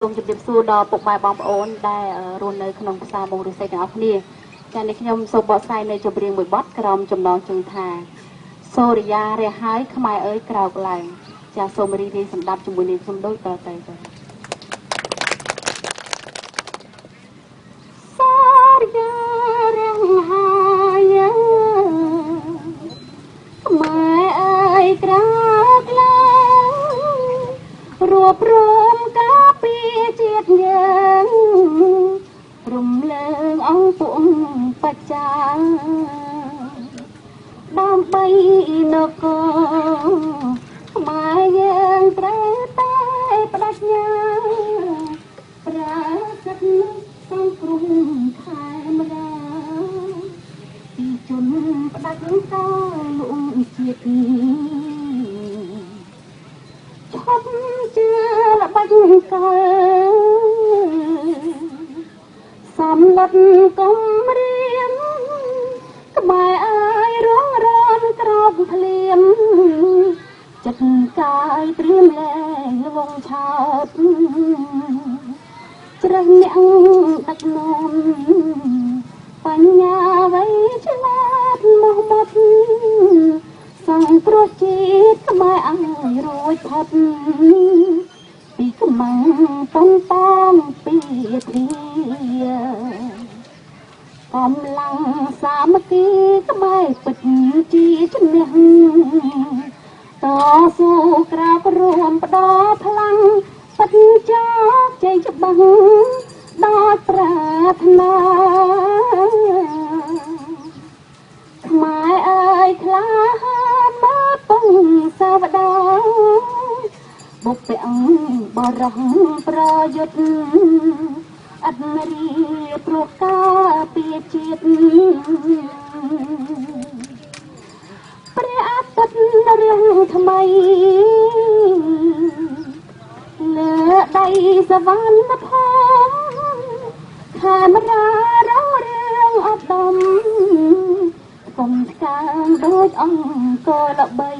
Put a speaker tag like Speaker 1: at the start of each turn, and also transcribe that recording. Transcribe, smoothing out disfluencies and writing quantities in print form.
Speaker 1: សូមជម្រាបសួរដល់ពុកម៉ែបងប្អូនដែលរស់នៅក្នុងផ្សារមុងឫស្សីទាំងអស់គ្នាចា៎នេះខ្ញុំសូមបកស្រាយនៅចម្រៀងមួយបទក្រោមចំណងជើងថាសូរិយារះហើយខ្មែរអើយក្រោកឡើងចា៎សូមរីករាយស្ដាប់ជាមួយនាងខ្ញុំដូចតទៅសូរិយារះហើយខ្មែរអើយក្រោកឡើងរួបរមការពារជាតិយើងរំលើងអង្គពួកបច្ចាដើម្បីនគរខ្មែរយើងត្រូវតែបដិញ្ញាប្រើសិទ្ធិសង្គ្រោះខែមរាពីជនផ្ដាច់តលំជាតិឈប់ជឿល្បិចកលសំណត់កុំរៀងខ្មែរអើយរងរនក្រោបភ្លៀមចិត្តកាយត្រៀមលែងលងឆោតជ្រះអ្នកដឹកនាំបញ្ញាវៃឆ្លាតមកមុតសង្គ្រោះជាតិខ្មែរអើយរួចផុតពីកំងប៉ុនប៉ងពីធាកម្លាំងសាមគ្គីខ្មែរពិតជាឈ្នះតស៊ូក្រោករួមផ្ដល់พลังពិតជោគជ័យច្បាស់ដល់ប្រាថ្នាខ្មែរអើយខ្លាហានមកពងសាវតាបុព្វអង្គបរោះប្រយុទ្ធអត់រីព្រោះការពារជាតិព្រះអាទិត្យរៀងថ្មីលើដៃសវណ្ណភូមិខាមរារងរឿងអត់ដំកុំស្កាងដូចអង្គល្បី